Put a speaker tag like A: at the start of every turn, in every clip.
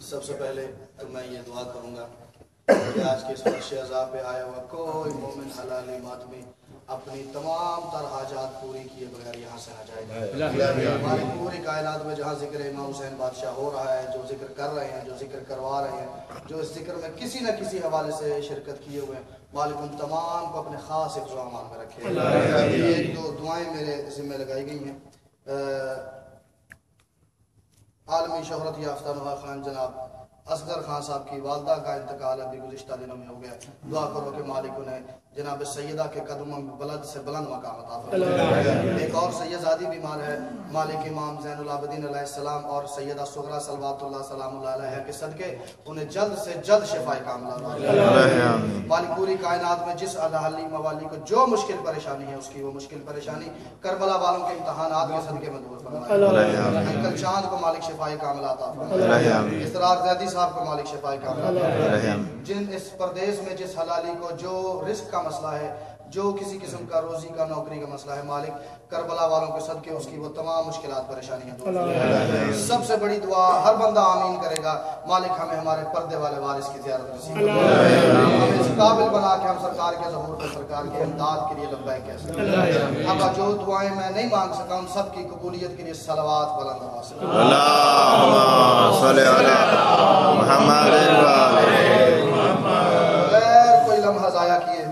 A: سب سے پہلے تو میں یہ دعا کروں گا کہ آج کے اس فرش عذاب پہ آیا ہوا کوئی مومن حلال ماتمی اپنی تمام تر حاجات پوری کیے بغیر یہاں سے نہ جائے. ہماری پوری کائنات میں جہاں ذکر امام حسین بادشاہ ہو رہا ہے، جو ذکر کر رہے ہیں، جو ذکر کروا رہے ہیں، جو اس ذکر میں کسی نہ کسی حوالے سے شرکت کیے ہوئے ہیں، مالک ان تمام کو اپنے خاص حفظ و امان میں رکھے. ایک دو دعائیں میرے ذمہ لگائی گئی ہیں. عالمی شہرت یافتہ نوحہ خان جناب اصغر خان صاحب کی والدہ کا انتقال ابھی گزشتہ دنوں میں ہو گیا. دعا کرو کہ مالک انہیں جناب سیدہ کے قدموں میں بلند سے بلند مقام عطا فرمائے. ایک اور سیدزادی بیمار ہے، مالک امام زین العابدین علیہ السلام اور سیدہ صغرا صلوات اللہ سلام اللہ علیہ کے صدقے انہیں جلد سے جلد شفا کاملہ عطا فرمائے. مالک پوری کائنات میں جس اہلی موالی کو جو مشکل پریشانی ہے، اس کی وہ مشکل پریشانی کربلا والوں کے امتحانات کے صدقے میں دور فرمائے. انکل چاند کو مالک شفا کاملہ عطا فرمائے. اسرار زیدی صاحب کو مالک شفا کاملہ عطا فرمائے. جن اس پردیس میں جس حلالی کو جو رزق کا مسئلہ ہے، جو کسی قسم کا روزی کا نوکری کا مسئلہ ہے، مالک کربلا والوں کے صدقے اس کی وہ تمام مشکلات پریشانیاں دور فرمائے. سب سے بڑی دعا ہر بندہ آمین کرے گا، مالک ہمیں ہمارے پردے والے وارث کی زیارت نصیب فرمائے. ہمیں اس قابل بنا کے ہم سرکار کے ظہور پہ سرکار کی امداد کے لیے لبیک کہہ سکیں. اب جو دعائیں میں نہیں مانگ سکا ان سب کی قبولیت کے لیے صلوات بلند آواز سے
B: اللہم صلی علی محمد
A: غیر کوئی لمحہ ضائع کیے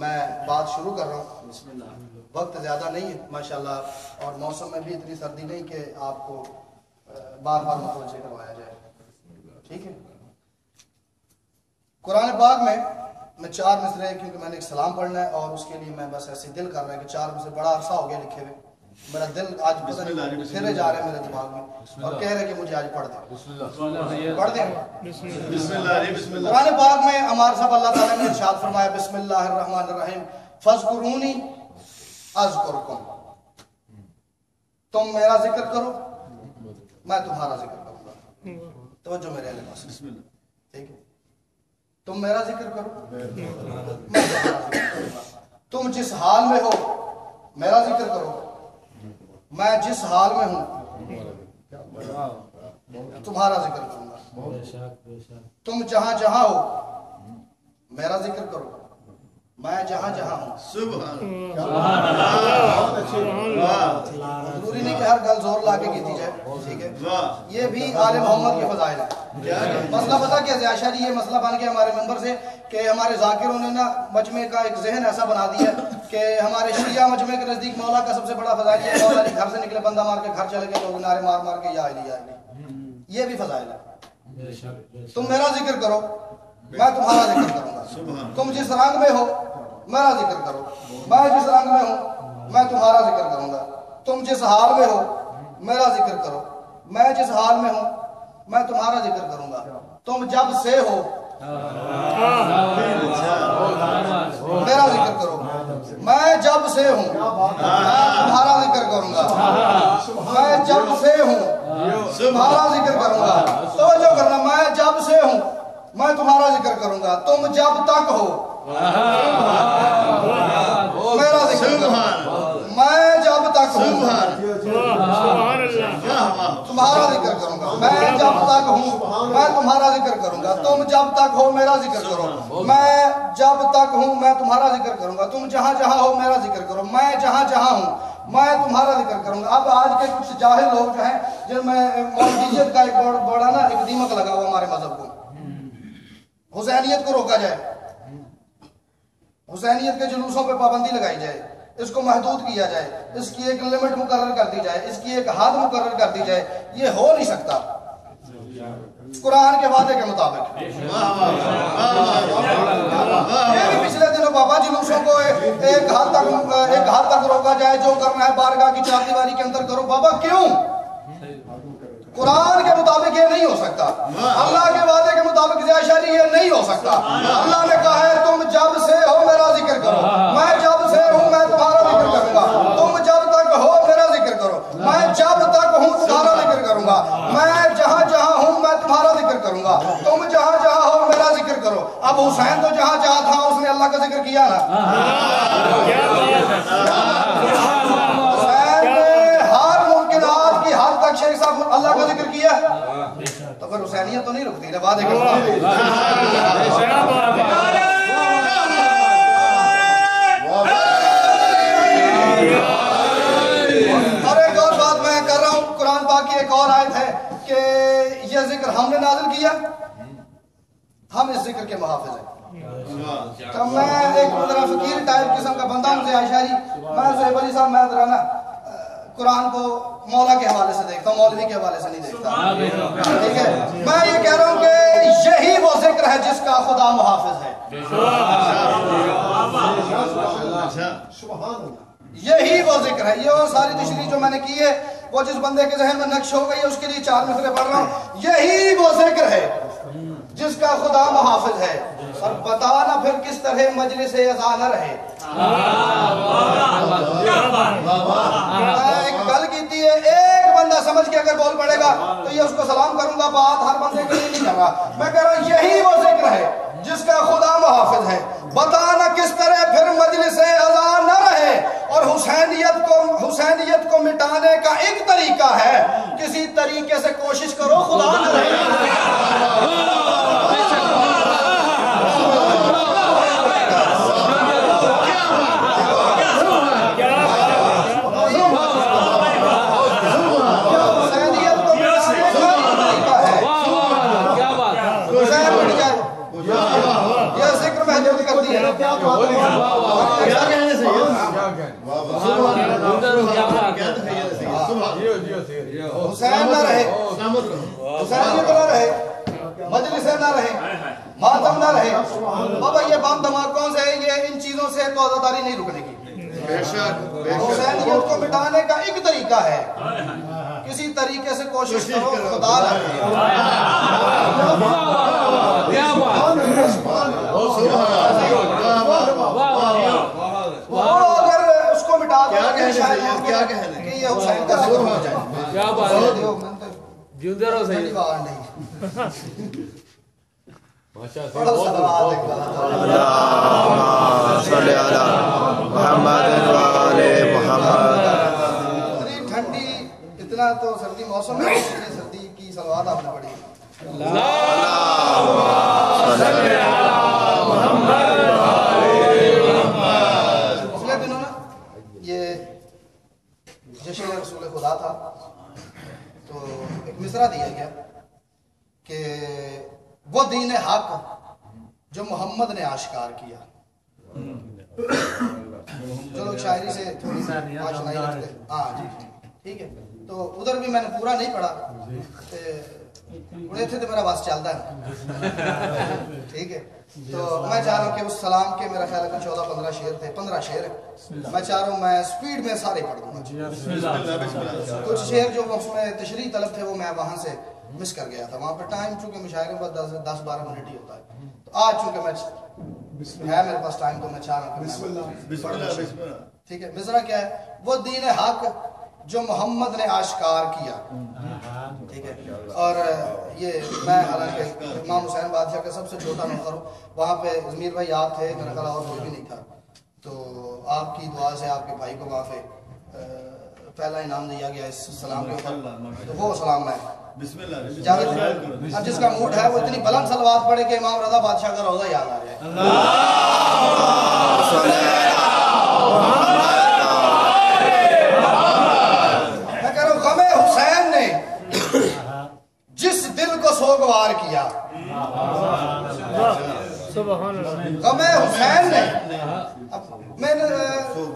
A: میں بات شروع کر رہا ہوں. بسم اللہ. وقت زیادہ نہیں ہے ماشاءاللہ، اور موسم میں بھی اتنی سردی نہیں کہ آپ کو بار بار متوجہ کروایا جائے. ٹھیک ہے. قرآن پاک میں 4 مصرے، کیونکہ میں نے ایک سلام پڑھنا ہے اور اس کے لیے میں بس ایسے دل کر رہا ہے کہ 4 مصرے بڑا عرصہ ہو گیا لکھے ہوئے. میرا دل آج پتہ نہیں پھرے جا رہے ہیں میرے دماغ میں اور کہہ رہے کہ مجھے آج پڑھ دیں. پڑھ دیں. قرآن پاک میں عمار صاحب اللہ تعالیٰ نے ارشاد فرمایا بسم اللہ الرحمن الرحیم فاذکرونی اذکرکم. تم میرا ذکر کرو میں تمہارا ذکر کروں گا. توجہ میرے اہل پاس. ٹھیک ہے. تم میرا ذکر کرو میں تمہارا ذکر کروں گا. تم جس حال میں ہو میرا ذکر کرو، میں جس حال میں ہوں تمہارا ذکر کروں گا. تم جہاں جہاں ہو میرا ذکر کرو، میں جہاں جہاں ہوں. ضروری نہیں کہ ہر گل زور لا کے کیتی جائے. ٹھیک ہے. یہ بھی آل محمد کے فضائل ہے. مسئلہ پتہ کیا ہے عائشہ جی، یہ مسئلہ بن گیا ہمارے ممبر سے کہ ہمارے ذاکروں نے نا مجمع کا ایک ذہن ایسا بنا دیا کہ ہمارے شیعہ مجمع کے نزدیک مولا کا سب سے بڑا فضائل ہے مولا علی گھر سے نکلے بندہ مار کے گھر چلے گئے، لوگ نعرے مار مار کے یا علی یا علی. یہ بھی فضائل ہے. تم میرا ذکر کرو میں تمہارا ذکر کروں گا. تم جس رنگ میں ہو میرا ذکر کرو، میں جس رنگ میں ہوں میں تمہارا ذکر کروں گا. تم جس حال میں ہو میرا ذکر کرو، میں جس حال میں ہوں میں تمہارا ذکر کروں گا. تم جب سے ہو میرا ذکر کرو، میں جب سے ہوں تمہارا ذکر کروں گا. میں جب سے ہوں تمہارا ذکر کروں گا. توجہ کرنا، میں جب سے ہوں میں تمہارا ذکر کروں گا. تم جب تک ہو میرا ذکر کرو، میں جب تک ہوں تمہارا ذکر کروں گا. میں جب تک ہوں میں تمہارا ذکر کروں گا. تم جب تک ہو میرا ذکر کرو، میں جب تک ہوں میں تمہارا ذکر کروں گا. تم جہاں جہاں ہو میرا ذکر کرو، میں جہاں جہاں ہوں میں تمہارا ذکر کروں گا. اب آج کے کچھ جاہل لوگ جو ہیں جن میں مولویت کا ایک بڑا نا ایک دیمک لگا ہوا ہمارے مذہب کو. حسینیت کو روکا جائے، حسینیت کے جلوسوں پہ پابندی لگائی جائے، اس کو محدود کیا جائے، اس کی ایک لمٹ مقرر کر دی جائے، اس کی ایک حد مقرر کر دی جائے. یہ ہو نہیں سکتا قرآن کے وعدے کے مطابق. یہ بھی پچھلے دنوں بابا جلوسوں کو ایک حد تک روکا جائے، جو کرنا ہے بارگاہ کی چار دیواری کے اندر کرو. بابا کیوں؟ قرآن کے مطابق یہ نہیں ہو سکتا. اللہ کے وعدے کے مطابق عائشہ یہ نہیں ہو سکتا. اللہ نے کہا ہے تم جب سے ہو میرا ذکر کرو، میں جب سے ہوں میں تمہارا ذکر کروں گا. تم جب تک ہو میرا ذکر کرو، میں جب تک ہوں تمہارا ذکر کروں گا. میں جہاں جہاں ہوں میں تمہارا ذکر کروں گا. تم جہاں جہاں ہو میرا ذکر کرو. اب حسین تو جہاں جہاں تھا اس نے اللہ کا ذکر کیا نا. حسین نے ہر ممکنات کی تک شیخ صاحب اللہ کا ذکر کیا تو پھر حسینیت تو نہیں رکتی نا، وعدے کرتا اور ایک اور بات میں کر رہا ہوں، قرآن پاک کی ایک اور آیت ہے کہ یہ ذکر ہم نے نازل کیا، ہم اس ذکر کے محافظ ہیں۔ تو میں ایک ذرا فقیر ٹائپ قسم کا بندہ ہوں، اشعری، میں صاحب علی صاحب، میں ذرا نا قرآن کو مولا کے حوالے سے دیکھتا ہوں، مولوی کے حوالے سے نہیں دیکھتا، ٹھیک ہے؟ میں یہ کہہ رہا ہوں کہ یہی وہ ذکر ہے جس کا خدا محافظ ہے، یہی وہ ذکر ہے۔ یہ وہ ساری تشریح جو میں نے کی ہے وہ جس بندے کے ذہن میں نقش ہو گئی ہے اس کے لیے 4 مصرے پڑھ رہا ہوں، یہی وہ ذکر ہے جس کا خدا محافظ ہے، اور بتا نہ پھر کس طرح مجلس اذان نہ رہے۔ ایک گل کیتی ہے، ایک بندہ سمجھ کے اگر بول پڑے گا تو یہ اس کو سلام کروں گا، بات ہر بندے کے لیے نہیں جاگا۔ میں کہہ رہا ہوں یہی وہ ذکر ہے جس کا خدا محافظ ہے، بتا نہ کس طرح پھر مجلس اذان نہ رہے، اور حسینیت کو مٹانے کا ایک طریقہ ہے، کسی طریقے سے کوشش کرو خدا نہ رہے۔ حسین نہ رہے، حسینیت نہ رہے، مجلس نہ رہے، ماتم نہ رہے، بابا یہ بم دھماکوں سے، یہ ان چیزوں سے تو عزاداری نہیں رکنے کی۔ حسینیت کو مٹانے کا ایک طریقہ ہے، کسی طریقے سے کوشش کرو خدا رہے۔ وہ اگر اس کو مٹا دو کہ یہ حسین کا ذکر ہو جائے، کیا بات ہے، جیندے رہو صحیح
B: اللہم صلی علی محمد و آل محمد۔
A: اتنی ٹھنڈی، اتنا تو سردی موسم ہے، سردی کی صلوات آپ نے پڑھی۔ پچھلے دنوں نا یہ جشن رسول خدا تھا، تو ایک مصرع دیا گیا کہ وہ دین حق جو محمد نے آشکار کیا۔ جو لوگ شاعری سے تھوڑی آشنائی رکھتے، ہاں جی ٹھیک ہے، تو ادھر بھی میں نے پورا نہیں پڑھا، انہیں تھے تو میرا بس چلتا ہے، ٹھیک ہے؟ تو میں چاہ رہا ہوں کہ اس سلام کے میرا خیال ہے کہ 14-15 شعر تھے، 15 شعر، میں چاہ رہا ہوں میں سپیڈ میں سارے پڑھ دوں گا۔ کچھ شعر جو اس میں تشریح طلب تھے وہ میں وہاں سے مس کر گیا تھا، وہاں پہ ٹائم چونکہ مشاعرے میں 10-12 منٹ ہی ہوتا ہے، تو آج چونکہ میں ہے میرے پاس ٹائم تو میں چاہ رہا ہوں کہ ٹھیک ہے۔ مصرع کیا ہے؟ وہ دین حق جو محمد نے آشکار کیا، ٹھیک ہے؟ اور یہ میں حالانکہ امام حسین بادشاہ کا سب سے چھوٹا نوکر ہوں، وہاں پہ ضمیر بھائی آپ تھے، میرا خیال اور کوئی بھی نہیں تھا، تو آپ کی دعا سے آپ کے بھائی کو وہاں پہ پہلا انعام دیا گیا اس سلام کے اوپر، تو وہ سلام میں اب جس کا موڈ ہے وہ اتنی بلند صلوات پڑھے کہ امام رضا بادشاہ کا روضہ یاد آ جائے۔ میں کہہ رہا ہوں غم حسین نے جس دل کو سوگوار کیا، غم حسین نے،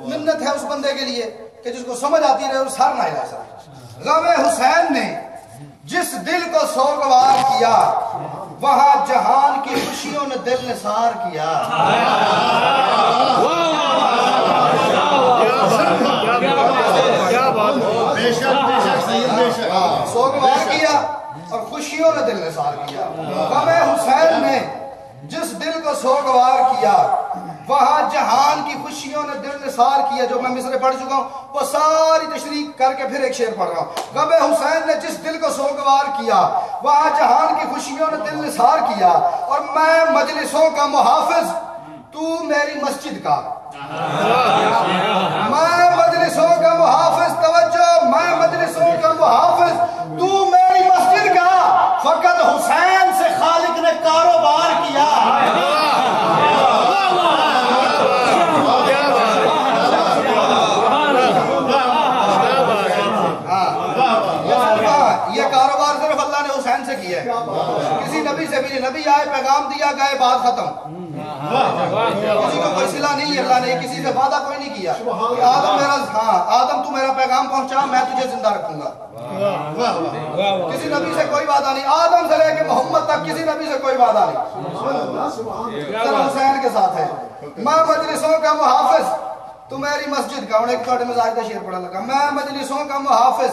A: منت ہے اس بندے کے لیے کہ جس کو سمجھ آتی رہے اور سر نہ ہلا سکے، غم حسین نے جس دل کو سوگوار کیا، وہاں جہان کی خوشیوں نے دل نثار کیا۔ سوگوار کیا اور خوشیوں نے دل نثار کیا۔ غم حسین نے جس دل کو سوگوار کیا، وہاں جہان کی خوشیوں نے دل نثار کیا۔ جو میں مصرے پڑھ چکا ہوں وہ ساری تشریح کر کے پھر ایک شعر پڑھ رہا ہوں۔ غم حسین نے جس دل کو سوگوار کیا، وہاں جہان کی خوشیوں نے دل نثار کیا، اور میں مجلسوں کا محافظ، تو میری مسجد کا۔ میں مجلسوں کا محافظ، توجہ، میں مجلسوں کا محافظ، یہ کاروبار صرف اللہ نے حسین سے کیا ہے، کسی نبی سے بھی نہیں. نبی آئے پیغام دیا گئے بات ختم. کسی کو کوئی صلہ نہیں ہے، اللہ نے کسی سے وعدہ کوئی نہیں کیا کہ آدم تو میرا پیغام پہنچا میں تجھے زندہ رکھوں گا. کسی نبی سے کوئی وعدہ نہیں، آدم سے لے کے محمد تک کسی نبی سے کوئی وعدہ نہیں. صرف حسین کے ساتھ ہے. میں مجلسوں کا محافظ تو میری مسجد کا. ایک چھوٹے مزاج کا شعر پڑھا لگا، میں مجلسوں کا محافظ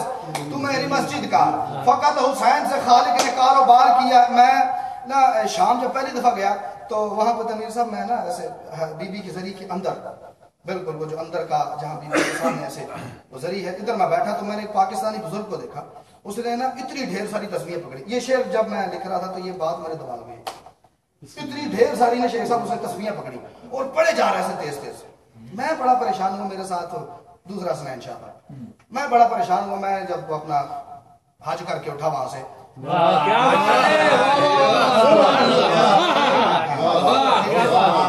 A: تو میری مسجد کا. فقط حسین سے خالق نے کاروبار کیا. میں نا شام جب پہلی دفعہ گیا تو وہاں پہ تنویر صاحب میں نا ایسے بی بی کی زری کے اندر بالکل وہ جو اندر کا جہاں بی بی کے سامنے ایسے وہ زری ہے ادھر میں بیٹھا تو میں نے ایک پاکستانی بزرگ کو دیکھا. اس نے نا اتنی ڈھیر ساری تصویریں پکڑی. یہ شعر جب میں لکھ رہا تھا تو یہ بات میرے دماغ میں اتنی ڈھیر ساری نے شیخ صاحب اس نے تصویریں پکڑی اور پڑھے جا رہے تھے تیز تیز. میں بڑا پریشان ہوں. میرے ساتھ دوسرا سنین شاہ تھا. میں بڑا پریشان ہوں. میں جب اپنا حج کر کے اٹھا وہاں سے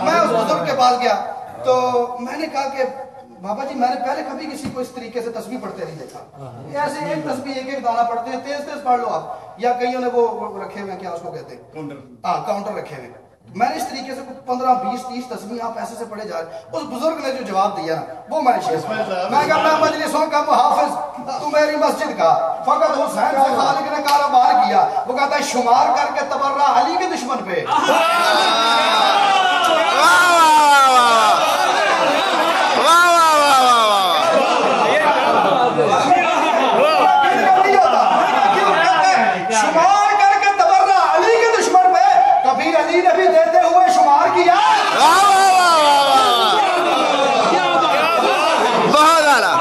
A: میں اس بزرگ کے پاس گیا تو میں نے کہا کہ بابا جی میں نے پہلے کبھی کسی کو اس طریقے سے تسبیح پڑھتے نہیں دیکھا. ایسے ایک تسبیح ایک ایک دانہ پڑھتے ہیں، تیز تیز پڑھ لو آپ. یا کئیوں نے وہ رکھے ہوئے کیا اس کو کہتے ہیں کاؤنٹر رکھے ہوئے. میں نے اس طریقے سے 15 20 30 تسبیح آپ ایسے سے پڑھے جا رہے. اس بزرگ نے جو جواب دیا وہ میں نے شیخ میں کہا میں مجلسوں کا محافظ تو میری مسجد کا. فقط حسین سے خالق نے کاروبار کیا. وہ کہتا ہے شمار کر کے تبرہ علی کے دشمن پہ. شمار کر کے تبرہ علی کے دشمن پہ. کبھی علی نے بھی دیتے ہوئے شمار کیا.
B: بہت اعلیٰ.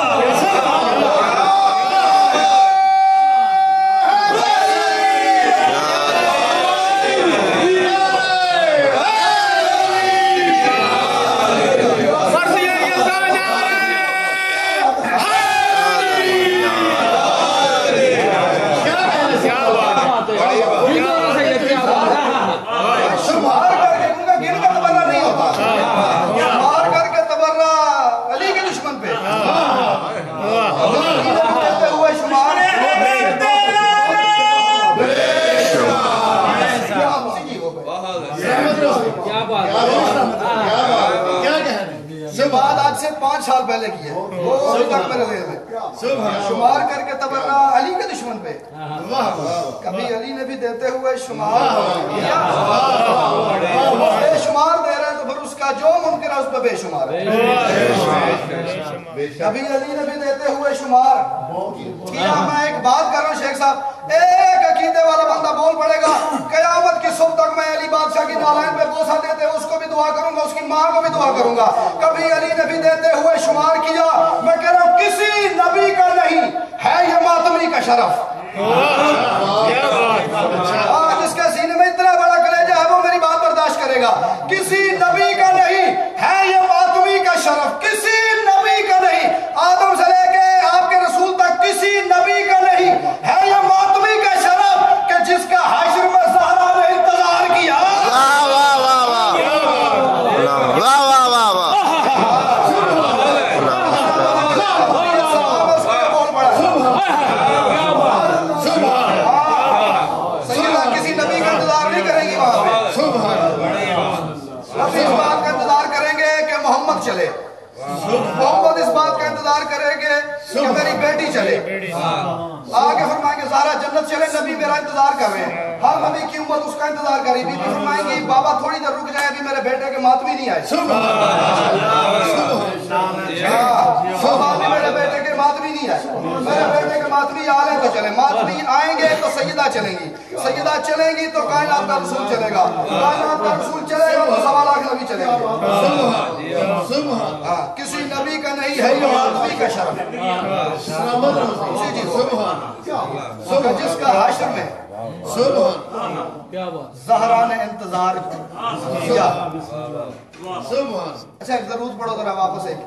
B: بات آج سے 5 سال پہلے کی ہے وہ ابھی تک میرے ذہن میں. شمار کر کے تبرہ علی کے دشمن پہ. کبھی علی نے بھی دیتے ہوئے شمار کیا. بے شمار دے رہے ہیں تو پھر اس کا جو ممکن ہے اس پہ بے شمار ہے. کبھی علی نے بھی دیتے ہوئے شمار کیا. میں ایک بات کر رہا ہوں شیخ صاحب، ایک عقیدے والا بندہ بول پڑے گا قیامت کی صبح تک میں علی بادشاہ کی نالین پہ بوسہ دیتے اس کو بھی دعا کروں گا، اس کی ماں کو بھی دعا کروں گا. کبھی علی نے بھی دیتے ہوئے شمار کیا. میں کہہ رہا ہوں کسی نبی کا نہیں ہے یہ ماتمی کا شرف. جس کے سینے میں اتنا بڑا کلیجہ ہے وہ میری بات برداشت کرے گا. کسی نبی کا نہیں ہے یہ ماتمی کا شرف. کسی نبی کا نہیں. آدم سے لے کے آپ کے رسول تک کسی نبی کا نہیں ہے یہ ماتمی کا شرف کہ جس کا حشر میں زہرا نے انتظار کیا. کسی نبی کا انتظار نہیں کریں گی وہاں پہ. اس بات کا انتظار کریں گے کہ محمد چلے. محمد اس بات کا انتظار کریں گے کہ میری بیٹی چلے. آگے فرمائیں گے زہرا جنت چلے، نبی میرا انتظار کر رہے ہیں. ہر نبی کی امت اس کا انتظار کری. بی بی فرمائیں گی بابا تھوڑی دیر رک جائے، ابھی میرے بیٹے کے ماتمی نہیں آئے. میرے بیٹے کے ماتمی نہیں آئے. میرے بیٹے کے ماتمی آ لیں تو چلے. ماتمی آئیں گے تو سیدہ چلیں گی. سیدہ چلیں گی تو کائنات کا رسول چلے گا. کائنات کا رسول چلے گا تو 1.25 لاکھ نبی چلیں گے. کسی نبی کا نہیں ہے یہ ماتمی کا شرف. جس کا حشر میں زہرا نے انتظار کیا. اچھا ایک ضرورت پڑھو ذرا واپس ایک.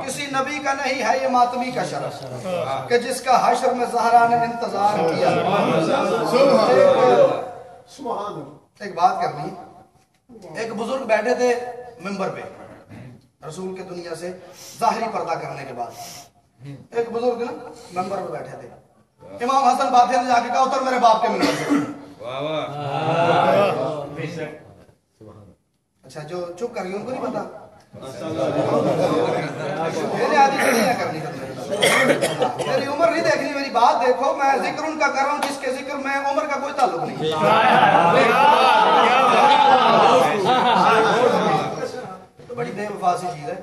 B: کسی نبی کا نہیں ہے یہ ماتمی کا شرف کہ جس کا حشر میں زہرا نے انتظار کیا. ایک بات کرنی. ایک بزرگ بیٹھے تھے ممبر پہ. رسول کے دنیا سے ظاہری پردہ کرنے کے بعد ایک بزرگ نا ممبر پہ بیٹھے تھے. امام حسن باقر نے جا کے کہا اتر میرے باپ کے ممبر سے. اچھا جو چپ کر گئے ان کو نہیں پتا میری عمر نہیں دیکھنی, میری بات دیکھو. میں ذکر ان کا کر رہا ہوں جس کے ذکر میں عمر کا کوئی تعلق نہیں. تو بڑی بے وفا سی چیز ہے.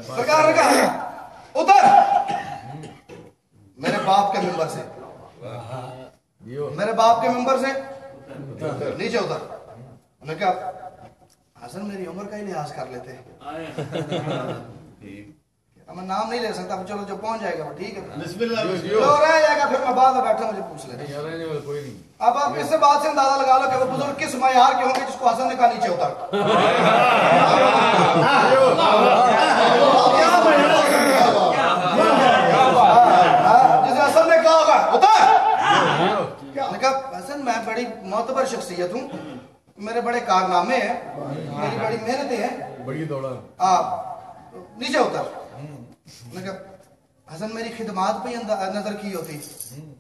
B: سرکار نے کہا اتر میرے باپ کے ممبر سے, میرے باپ کے ممبر سے نیچے اتر. انہوں نے کہا حسن میری عمر کا ہی لحاظ کر لیتے, میں نام نہیں لے سکتا, چلو جو پہنچ جائے گا وہ ٹھیک ہے, جو رہ جائے گا پھر میں بعد میں بیٹھا مجھے پوچھ لیتے. اب آپ اس سے بات سے اندازہ لگا لو کہ وہ بزرگ کس معیار کے ہوں گے جس کو حسن نے کہا نیچے اتر. جسے حسن نے کہا ہوگا اتر. حسن میں بڑی معتبر شخصیت ہوں, میرے بڑے کارنامے ہیں, میری بڑی محنتیں ہیں, آپ نیچے اتر. حسن میری خدمات پہ نظر کی ہوتی.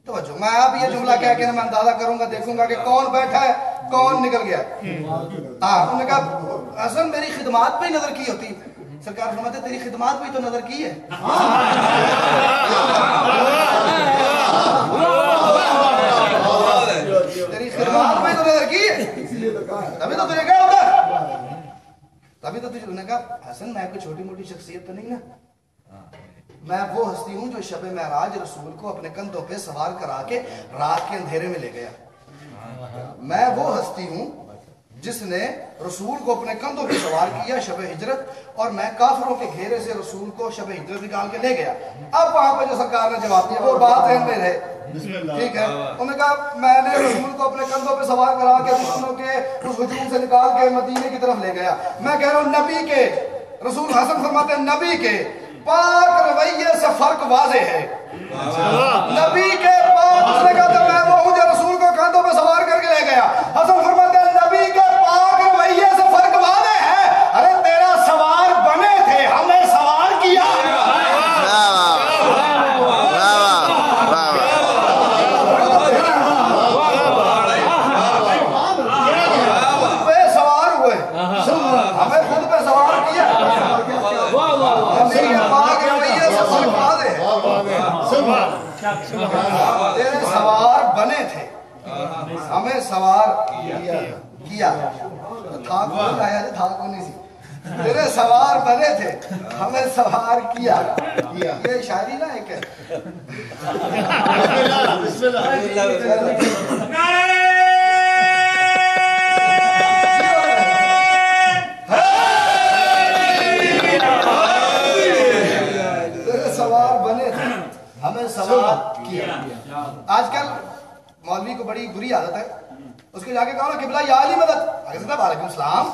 B: توجہ, میں اب یہ جملہ کہہ کے میں اندازہ کروں گا, دیکھوں گا کہ کون بیٹھا ہے کون نکل گیا. انہوں نے کہا حسن میری خدمات پہ نظر کی ہوتی. سرکار فرماتے تیری خدمات پہ تو نظر کی ہے. تیری خدمات پہ تو نظر کی ہے, تبھی تو تجھے کہا ہوتا, تبھی تو تجھے. انہوں نے کہا حسن میں کوئی چھوٹی موٹی شخصیت تو نہیں نا, میں وہ ہستی ہوں جو شب معراج رسول کو اپنے کندھوں پہ سوار کرا کے رات کے اندھیرے میں لے گیا. میں وہ ہستی ہوں جس نے رسول کو اپنے کندھوں پہ سوار کیا شب ہجرت, اور میں کافروں کے گھیرے سے رسول کو شب ہجرت نکال کے لے گیا. اب وہاں پہ جو سرکار نے جواب دیا وہ بات ذہن میں رہے, ٹھیک ہے. انہوں نے کہا میں نے رسول کو اپنے کندھوں پہ سوار کرا کے دشمنوں کے اس ہجوم سے نکال کے مدینے کی طرف لے گیا. میں کہہ رہا ہوں نبی کے, رسول حسن فرماتے ہیں نبی کے پاک رویے سے فرق واضح ہے. نبی کے پاک, اس نے کہا تھا میں وہ ہوں جو رسول کو کندھوں پہ سوار کر کے لے گیا. حسن فرماتے ہیں نبی کے پاک رویے سے فرق واضح ہے. ارے تیرا سوار بنے تھے, ہمیں سوار کیا. پہ سوار ہوئے, ہمیں خود پہ سوار کیا. تیرے سوار بنے تھے, ہمیں سوار کیا. تھا کون آیا جی, تھا کون نہیں سی. تیرے سوار بنے تھے, ہمیں سوار کیا. یہ شاعری نا ایک ہے. سوار بنے تھے, ہمیں سوار کیا. آج کل مولوی کو بڑی بری عادت ہے, اس کے جا کے کہا نا قبلہ یا علی مدد, اگر صاحب وعلیکم السلام.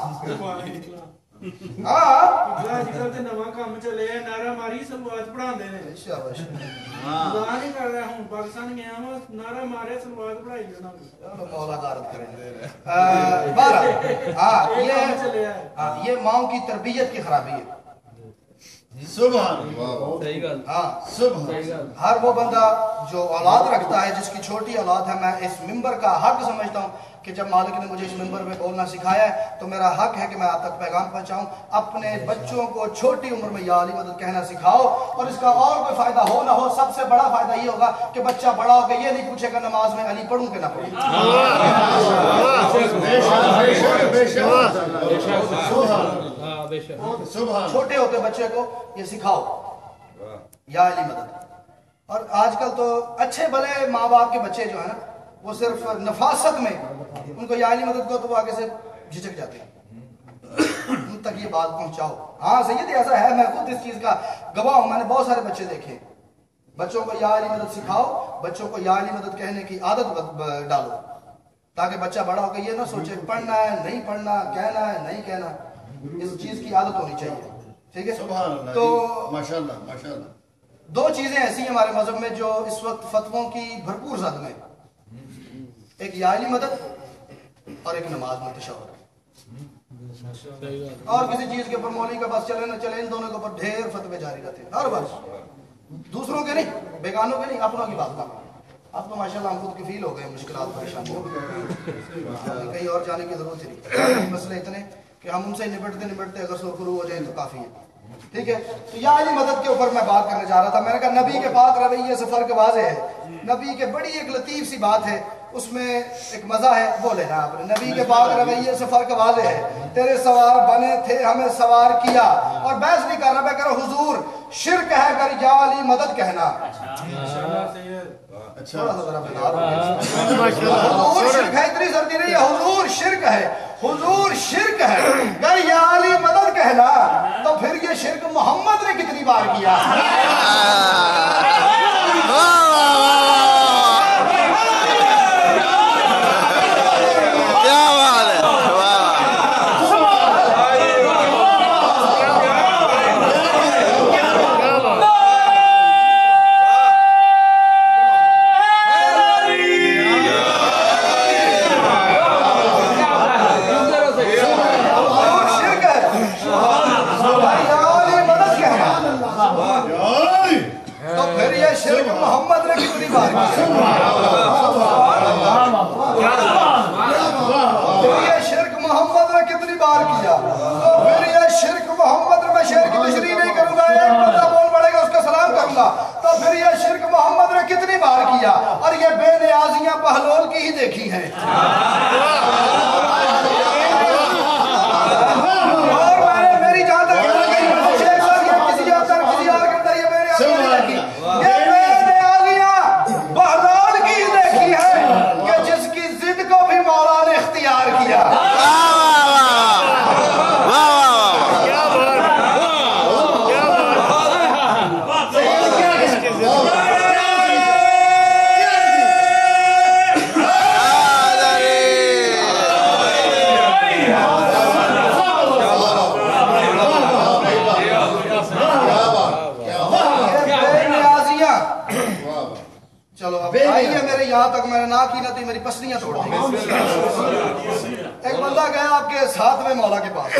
B: ہاں
C: نواں کام چلے نعرہ ماری سلوات پڑھا دے نے. دعا نہیں کر رہا ہوں, پاکستان گیا ہوں, نعرہ مارے سلوات پڑھائی دینا.
B: مولا غارت کریں. یہ ماؤں کی تربیت کی خرابی ہے.
D: سبحان اللہ.
B: ہاں ہر وہ بندہ جو اولاد رکھتا ہے, جس کی چھوٹی اولاد ہے, میں اس ممبر کا حق سمجھتا ہوں کہ جب مالک نے مجھے اس ممبر میں بولنا سکھایا ہے تو میرا حق ہے کہ میں آپ تک پیغام پہنچاؤں. اپنے بچوں کو چھوٹی عمر میں یا علی مدد کہنا سکھاؤ, اور اس کا اور کوئی فائدہ ہو نہ ہو, سب سے بڑا فائدہ یہ ہوگا کہ بچہ بڑا ہو کے یہ نہیں پوچھے گا نماز میں علی پڑھوں کہ نہ پڑھوں. چھوٹے ہوتے بچے کو یہ سکھاؤ یا علی مدد. اور آج کل تو اچھے بھلے ماں باپ کے بچے جو ہیں نا, وہ صرف نفاست میں ان کو یا علی مدد کو تو وہ آگے سے جھجک جاتے ہیں. ان تک یہ بات پہنچاؤ. ہاں سید ایسا ہے, میں خود اس چیز کا گواہ ہوں, میں نے بہت سارے بچے دیکھے. بچوں کو یا علی مدد سکھاؤ, بچوں کو یا علی مدد کہنے کی عادت ڈالو, تاکہ بچہ بڑا ہو کے یہ نہ سوچے پڑھنا ہے نہیں پڑھنا, کہنا ہے نہیں کہنا. اس چیز کی عادت ہونی چاہیے, ٹھیک ہے. تو
D: ماشاءاللہ ماشاءاللہ.
B: دو چیزیں ایسی ہیں ہمارے مذہب میں جو اس وقت فتووں کی بھرپور زد میں, ایک یا علی مدد
A: اور ایک نماز میں تشہد. اور کسی چیز کے اوپر مولوی کا بس چلے نہ چلے، ان دونوں کے اوپر ڈھیر فتوے جاری رہتے ہیں ہر بس، دوسروں کے نہیں، بیگانوں کے نہیں، اپنوں کی بات کرنا. اب تو ماشاءاللہ ہم خود کفیل ہو گئے مشکلات پریشانی، کہیں اور جانے کی ضرورت ہی نہیں. مسئلے اتنے کہ ہم ان سے نبٹتے اگر سرخرو ہو جائیں تو کافی ہے. ٹھیک ہے، تو یا علی مدد کے اوپر میں بات کرنے جا رہا تھا. میں نے کہا نبی کے پاک رویے سے فرق واضح ہے. نبی کے بڑی ایک لطیف سی بات ہے، اس میں ایک مزہ ہے، وہ لینا آپ نے. نبی کے پاک رویے سے فرق واضح ہے. تیرے سوار بنے تھے ہمیں سوار کیا، اور بحث نہیں کر رہا، میں کہہ رہا حضور شرک ہے کر یا علی مدد کہنا. تھوڑا سا ذرا بیدار ہو گیا. حضور شرک ہے، اتنی سردی نہیں ہے، حضور شرک ہے، حضور شرک ہے گر یا علی مدد کہنا. تو پھر یہ شرک محمد نے کتنی بار کیا؟ اور یہ بے نیازیاں بہلول کی ہی دیکھی ہیں. اور میں نے میری جہاں تک شیخ صاحب یہ کسی اور کے اندر یہ بے نیازیاں نہیں دیکھی. یہ بے نیازیاں بہلول کی ہی دیکھی ہیں کہ جس کی ضد کو بھی مولا نے اختیار کیا. یہاں تک میں نے نہ کی نہ تھی، میری پسلیاں توڑ دی. ایک بندہ گیا آپ کے ساتھ میں مولا کے پاس،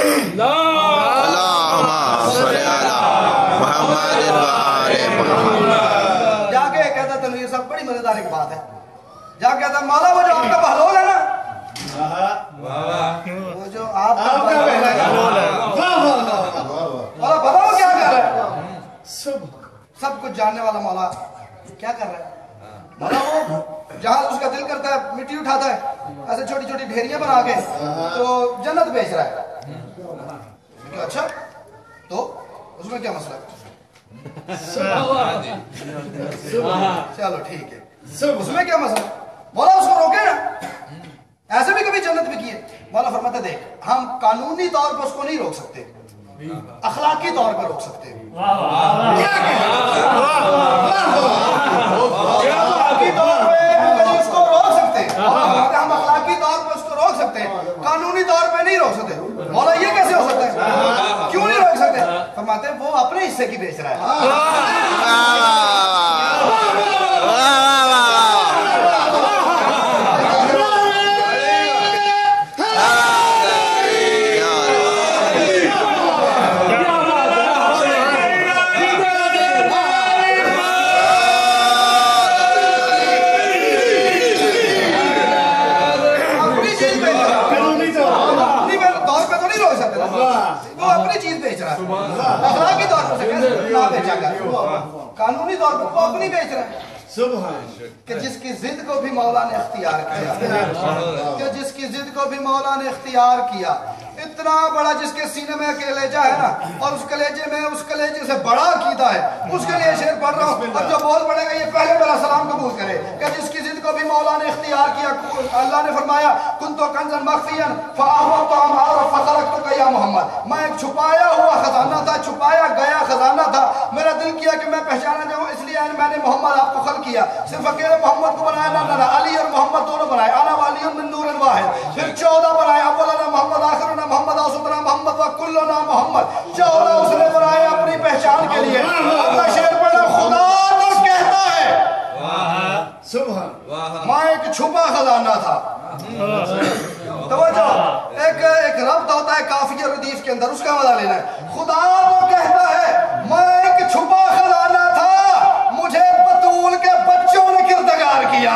A: جا کے کہتا تنویر صاحب بڑی مزیدار ایک بات ہے، جا کے کہتا مولا وہ جو آپ کا بہلول ہے نا، وہ جو آپ کا بہلول ہے مولا پتا وہ کیا کر رہا ہے؟ سب کچھ جاننے والا مولا کیا کر رہا ہے؟ مولا وہ جہاں اس کا دل کرتا ہے مٹی اٹھاتا ہے، ایسے چھوٹی چھوٹی ڈھیریاں بنا کے تو جنت بیچ رہا ہے. اچھا تو اس میں کیا مسئلہ ہے؟ چلو ٹھیک ہے، اس میں کیا مسئلہ؟ مولا اس کو روکے نا، ایسے بھی کبھی جنت بھی کیے. مولا فرماتا دیکھ ہم قانونی طور پر اس کو نہیں روک سکتے، اخلاقی طور پر روک سکتے ہیں. اخلاقی طور پہ اس کو روک سکتے ہیں، ہم اخلاقی طور پہ اس کو روک سکتے ہیں، قانونی طور پہ نہیں روک سکتے. مولا یہ کیسے ہو سکتا ہے؟ کیوں نہیں روک سکتے؟ فرماتے ہیں وہ اپنے حصے کی بیچ رہا ہے. وہ اپنی چیز بیچ رہا ہے، اخلاقی طور پر نہ بیچا کر، قانونی طور پر وہ اپنی بیچ رہا ہے. کہ جس کی ضد کو بھی مولا نے اختیار کیا، کہ جس کی ضد کو بھی مولا نے اختیار کیا. اتنا بڑا جس کے سینے میں کلیجہ ہے نا، اور اس کلیجے میں اس کلیجے سے بڑا عقیدہ ہے، اس کے لیے شعر پڑھ رہا ہوں. اور جو بول پڑے گا یہ پہلے میرا سلام قبول کرے کہ جس کی ضد کو بھی مولا نے اختیار کیا. اللہ نے فرمایا کنتو کنزا مخفیا فاحببت ان اعرف فخلقتک یا محمد، میں ایک چھپایا ہوا خزانہ تھا، چھپایا گیا خزانہ تھا، میرا دل کیا کہ میں پہچانا جاؤں، اس لیے میں نے محمد آپ کو خلق کیا. صرف اکیلے محمد کو بنایا نہ، علی اور محمد دونوں بنائے، انا وعلی من نور واحد. پھر 14 بنائے، اولنا محمد، آخرنا محمد، اوسطنا محمد، وکلنا محمد. 14 اس نے بنائے اپنی پہچان کے لیے. اپنا شعر پڑھا خدا تو کہتا ہے میں ایک چھپا خزانہ تھا،
B: ایک ربط ہوتا ہے کافی اور ردیف کے اندر، اس کا مزہ لینا ہے. خدا تو کہتا ہے میں ایک چھپا خزانہ تھا، مجھے بطول کے بچوں نے کردگار کیا.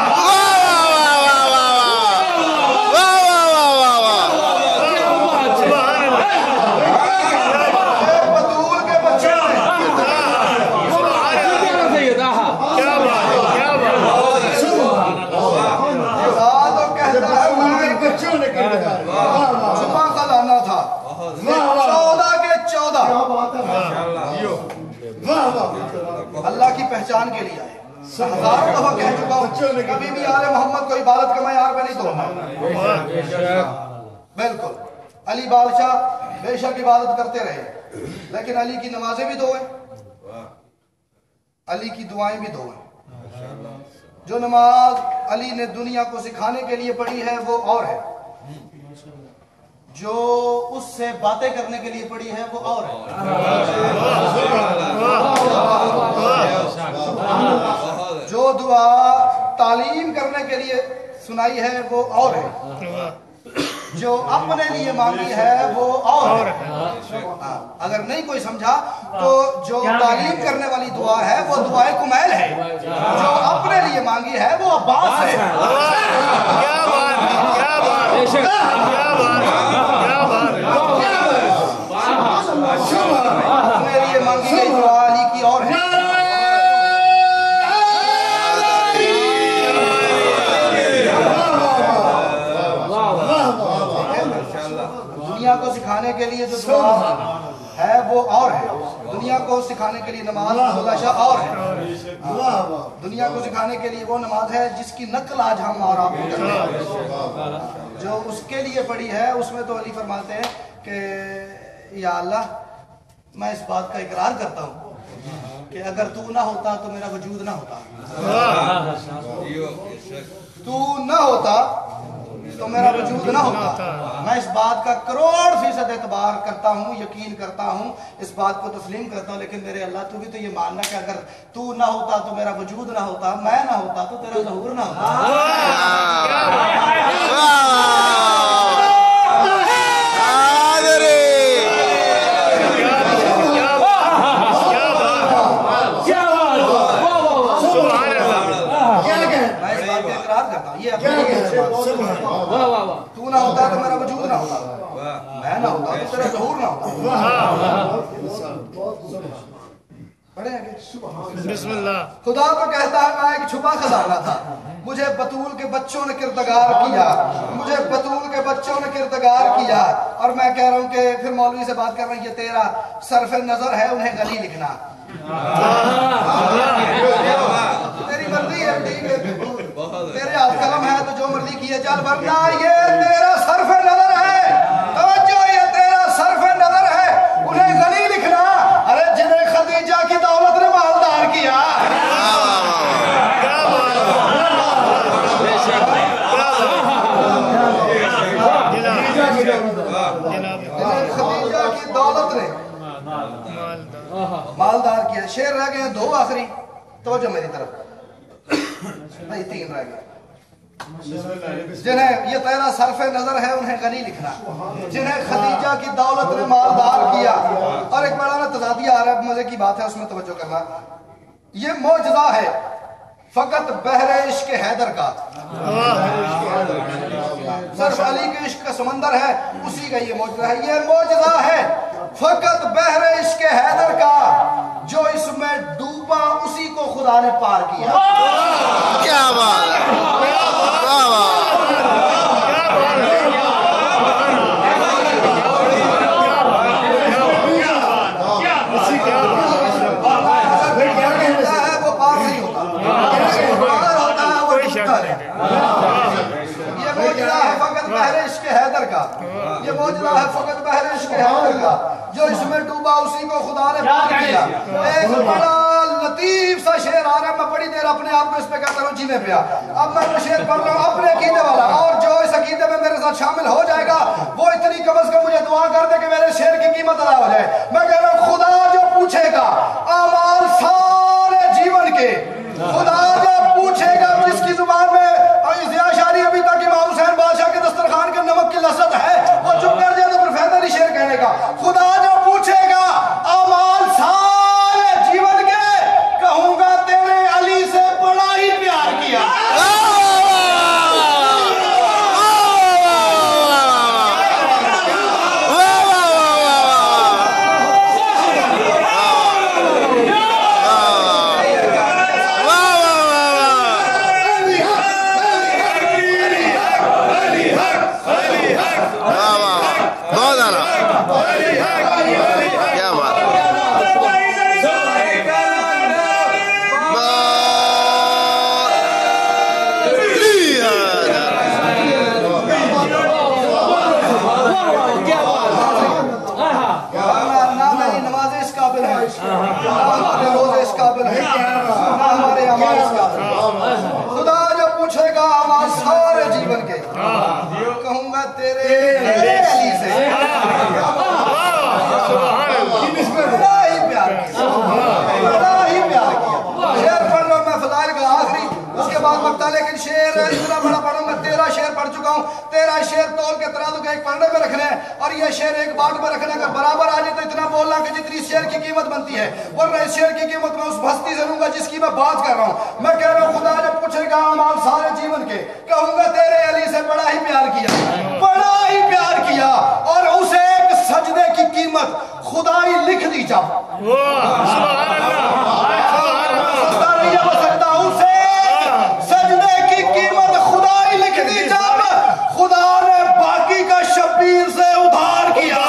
B: چھپا خزانہ تھا 14 کے 14 اللہ کی پہچان کے لیے آئے. ہزاروں دفعہ کہہ چکا ہوں کبھی بھی آل محمد کو عبادت کا معیار میں نہیں توڑنا. بالکل علی بادشاہ بے شک عبادت کرتے رہے، لیکن علی کی نمازیں بھی دو ہیں، علی کی دعائیں بھی دو ہیں. جو نماز علی نے دنیا کو سکھانے کے لیے پڑھی ہے وہ اور ہے، جو اس سے باتیں کرنے کے لیے پڑھی ہے وہ اور ہے. جو دعا تعلیم کرنے کے لیے سنائی ہے وہ اور ہے، جو اپنے لیے مانگی ہے وہ اور ہے. اگر نہیں کوئی سمجھا تو جو تعلیم کرنے والی دعا ہے وہ دعائے کمیل ہے، جو اپنے لیے مانگی ہے وہ عباس ہے. اپنے لیے مانگی گئی دعا علی کی اور ہے. دنیا کو سکھانے کے لیے جو دعا ہے وہ اور ہے، دنیا کو سکھانے کے لیے نماز خلاصہ اور ہے. دنیا کو سکھانے کے لیے وہ نماز ہے جس کی نقل آج ہم اور آپ کو کرتے ہیں. جو اس کے لیے پڑھی ہے اس میں تو علی فرماتے ہیں کہ یا اللہ میں اس بات کا اقرار کرتا ہوں کہ اگر تو نہ ہوتا تو میرا وجود نہ ہوتا، تو نہ ہوتا تو میرا وجود نہ ہوتا. میں اس بات کا 1,00,00,000% اعتبار کرتا ہوں، یقین کرتا ہوں، اس بات کو تسلیم کرتا ہوں. لیکن میرے اللہ تو بھی تو یہ ماننا کہ اگر تو نہ ہوتا تو میرا وجود نہ ہوتا، میں نہ ہوتا تو تیرا ظہور نہ ہوتا. تو نہ ہوتا تو میرا وجود نہ ہوتا، میں نہ ہوتا تو تیرا ظہور نہ ہوتا.
E: بسم اللہ.
B: خدا تو کہتا ہے میں ایک چھپا خزانہ تھا، مجھے بطول کے بچوں نے کردگار کیا، مجھے بطول کے بچوں نے کردگار کیا. اور میں کہہ رہا ہوں کہ پھر مولوی سے بات کر رہا ہوں، یہ تیرا صرف نظر ہے انہیں غلی لکھنا. تیری مرضی ہے، ٹھیک ہے، تیرے ہاتھ قلم ہے تو جو مرضی کیے چل، ورنہ یہ تیرا صرف نظر ہے. توجہ، یہ تیرا صرف نظر ہے انہیں غنی لکھنا. ارے جنہیں خدیجہ کی دولت نے مالدار کیا، خدیجہ کی دولت نے مالدار کیا. شیر رہ گئے ہیں 2 آخری، توجہ میری طرف، نہیں 3 رہ گئے. جنہیں یہ تیرا صرف نظر ہے انہیں غنی لکھنا، جنہیں خدیجہ کی دولت نے مالدار کیا. اور ایک بڑا نا تضادیہ آ رہا ہے، مزے کی بات ہے، اس میں توجہ کرنا. یہ معجزہ ہے فقط بحر عشق حیدر کا، صرف علی کے عشق کا سمندر ہے اسی کا یہ معجزہ ہے. یہ معجزہ ہے فقط بحر عشق حیدر کا، جو اس میں ڈوبا اسی کو خدا نے پار کیا.
D: کیا بات ہے،
B: وہ پار نہیں ہوتا، ہوتا ہے وہ ڈوبتا ہے. یہ معجزہ ہے فقط بحر عشق حیدر کا، یہ معجزہ ہے فقط بحر عشق حیدر کا، جو اس میں ڈوبا اسی کو خدا نے پار کیا. ایک بڑا لطیف سا شعر آ رہا ہے، میں بڑی دیر اپنے آپ کو اس پہ کہتا ہوں جینے پہ. اب میں وہ شعر پڑھ رہا ہوں اپنے عقیدے والا، اور جو اس عقیدے میں میرے ساتھ شامل ہو جائے گا وہ اتنی کم از کم مجھے دعا کر دے کہ میرے شعر کی قیمت ادا ہو جائے. میں کہہ رہا ہوں خدا جو پوچھے گا اعمال سارے جیون کے، خدا جو پوچھے گا جس کی زبان میں ضیاء شاعری ابھی تک امام حسین بادشاہ کے دسترخوان کے نمک کی لذت ہے، وہ چپ کر جائے تو کے ترازو کا ایک پلڑے میں رکھنا ہے اور یہ شیر ایک باغ میں رکھنا ہے. اگر برابر آ جائے تو اتنا بولنا کہ جتنی اس شیر کی قیمت بنتی ہے, ورنہ اس شیر کی قیمت میں اس ہستی سے لوں گا جس کی میں بات کر رہا ہوں. میں کہہ رہا ہوں خدا جب پوچھے گا اعمال سارے جیون کے, کہوں گا تیرے علی سے بڑا ہی پیار کیا, بڑا ہی پیار کیا, اور اسے ایک سجدے کی قیمت خدائی لکھ دی جب سجدے کی قیمت خدائی لکھ دی جب خدا نے باقی کا شبیر سے ادھار کیا.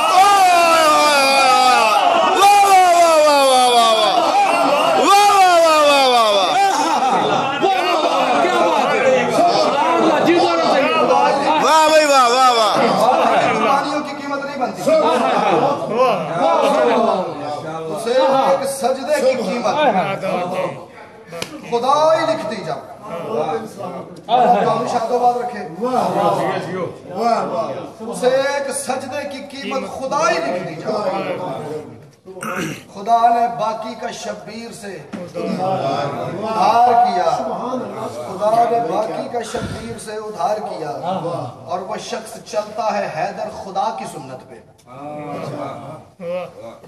B: سجدے کی قیمت خدائی لکھ دی جب شادو بات رکھے اسے ایک سجدے کی قیمت خدائی لکھ دی جب خدا نے باقی کا شبیر سے ادھار کیا. خدا نے باقی کا شبیر سے ادھار کیا اور وہ شخص چلتا ہے حیدر خدا کی سنت پہ.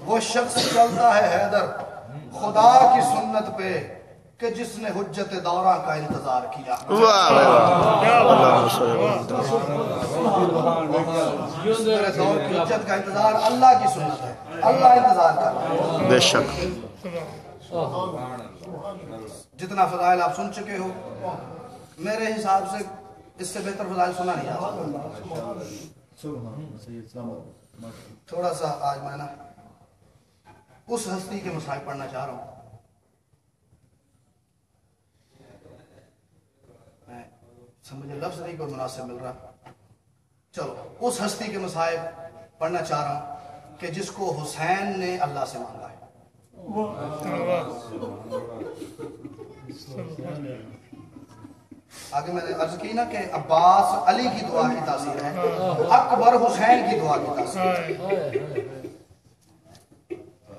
B: وہ شخص چلتا ہے حیدر خدا کی سنت پہ کہ جس نے حجت دورہ کا انتظار کیا. میرے دور کی حجت کا انتظار اللہ کی سنت ہے, اللہ انتظار کر رہا ہے.
D: بے شک
B: جتنا فضائل آپ سن چکے ہو, میرے حساب سے اس سے بہتر فضائل سنا نہیں آتا. تھوڑا سا آج میں نا اس ہستی کے مسائل پڑھنا چاہ رہا ہوں. میں سمجھے لفظ نہیں کوئی مناسب مل رہا. چلو اس ہستی کے مسائل پڑھنا چاہ رہا ہوں کہ جس کو حسین نے اللہ سے مانگا ہے. آگے میں نے عرض کی نا کہ عباس علی کی دعا کی تاثیر ہے, اکبر حسین کی دعا کی تاثیر ہے.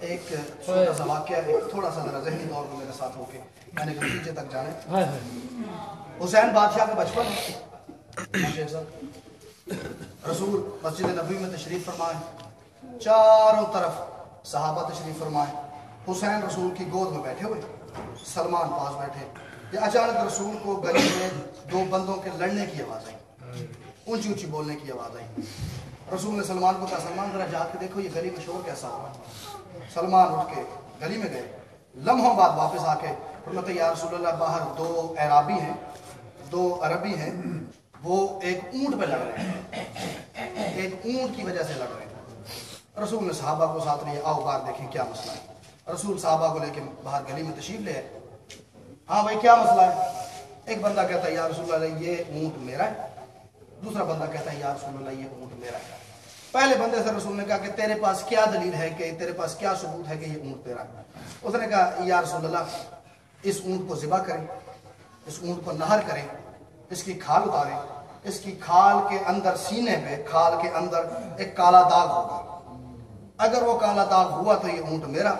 B: ایک چھوٹا سا واقعہ, ایک تھوڑا سا ذرا ذہنی طور پر میرے ساتھ ہو کے میں نے نتیجے تک جانے. حسین بادشاہ کا بچپن, رسول مسجد نبوی میں تشریف فرمائے, چاروں طرف صحابہ تشریف فرمائے, حسین رسول کی گود میں بیٹھے ہوئے, سلمان پاس بیٹھے. یہ اچانک رسول کو گلی میں دو بندوں کے لڑنے کی آواز آئی, اونچی اونچی بولنے کی آواز آئی. رسول نے سلمان کو کہا, سلمان ذرا جا کے دیکھو یہ گلی میں شور کیسا ہوا. سلمان اٹھ کے گلی میں گئے, لمحوں بعد واپس آ کے فرماتے یا رسول اللہ باہر دو اعرابی ہیں, دو عربی ہیں, وہ ایک اونٹ پہ لڑ رہے ہیں, ایک اونٹ کی وجہ سے لڑ رہے ہیں. رسول نے صحابہ کو ساتھ لیے, آؤ باہر دیکھیں کیا مسئلہ ہے. رسول صحابہ کو لے کے باہر گلی میں تشریف لے آئے. ہاں بھائی کیا مسئلہ ہے. ایک بندہ کہتا ہے یا رسول اللہ یہ اونٹ میرا ہے, دوسرا بندہ کہتا ہے یا رسول اللہ یہ اونٹ میرا ہے. پہلے بندے سے رسول نے کہا کہ تیرے پاس کیا دلیل ہے, کہ تیرے پاس کیا ثبوت ہے کہ یہ اونٹ تیرا ہے. اس نے کہا یا رسول اللہ اس اونٹ کو ذبح کریں, اس اونٹ کو نہر کریں, اس کی کھال اتاریں, اس کی کھال کے اندر سینے پہ کھال کے اندر ایک کالا داغ ہوگا. اگر وہ کالا داغ ہوا تو یہ اونٹ میرا,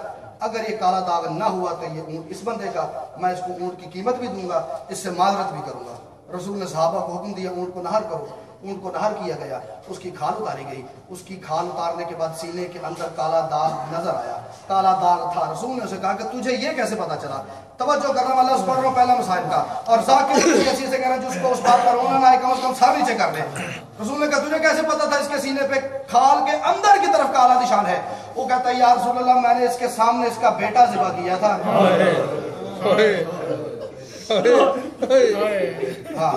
B: اگر یہ کالا داغ نہ ہوا تو یہ اونٹ اس بندے کا. میں اس کو اونٹ کی قیمت بھی دوں گا, اس سے معذرت بھی کروں گا. رسول نے صحابہ کو حکم دیا اونٹ کو نہر کرو. اونٹ کو نہر کیا گیا, اس کی کھال اتاری گئی. اس کی کھال اتارنے کے بعد سینے کے اندر کالا داغ نظر آیا, کالا داغ تھا. رسول نے اسے کہا کہ تجھے یہ کیسے پتا چلا. توجہ کرنا والا اس پڑھ رہا ہوں پہلا مسائل کا, اور ذاکر ایسی سے کہہ رہا ہے جس کو اس بات پر رونا نہ آئے کم از کم سر نیچے کر لے. رسول نے کہا تجھے کیسے پتا تھا اس کے سینے پہ کھال کے اندر کی طرف کالا نشان ہے. وہ کہتا ہے یا رسول اللہ میں نے اس کے سامنے اس کا بیٹا ذبح کیا تھا. ہاں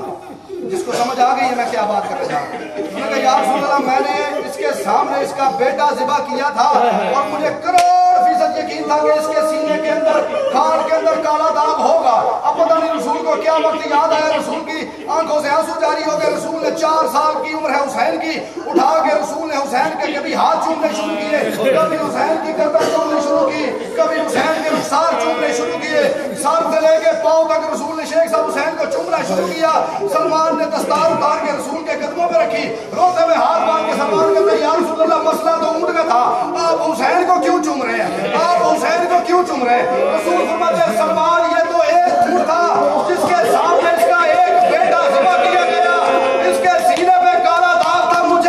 B: جس کو سمجھ آ گئی ہے میں کیا بات کرنا چاہ رہا ہوں. میں نے کہا یا رسول اللہ میں نے اس کے سامنے اس کا بیٹا ذبح کیا تھا اور مجھے کروڑ فیصد یقین تھا کہ اس کے سینے کے اندر کھال کے اندر کالا داغ ہوگا. اب پتہ نہیں رسول کو کیا وقت یاد آیا, رسول کی آنکھوں سے آنسو جاری ہو گئے. رسول نے 4 سال کی عمر ہے حسین کی, اٹھا کے رسول نے حسین کے کبھی ہاتھ چومنے شروع کیے, کبھی حسین کی گردن چومنے شروع کی, کبھی حسین کے رخسار چومنے شروع کیے, سر سے لے کے پاؤں تک رسول نے شیخ صاحب حسین کو چومنا شروع کیا. سلمان نے دستار اتار کے رسول کے قدموں پہ رکھی, روتے میں ہاتھ باندھ کے سلمان کہتے ہیں یا رسول اللہ مسئلہ تو اونٹ کا تھا, آپ حسین کو کیوں چوم رہے ہیں, آپ حسین کو کیوں چوم رہے ہیں. رسول فرماتے ہیں سلمان یہ تو ایک اونٹ تھا جس کے سامنے اس کا ایک بیٹا ذبح کیا گیا, اس کے سینے پہ کالا داغ تھا, مجھے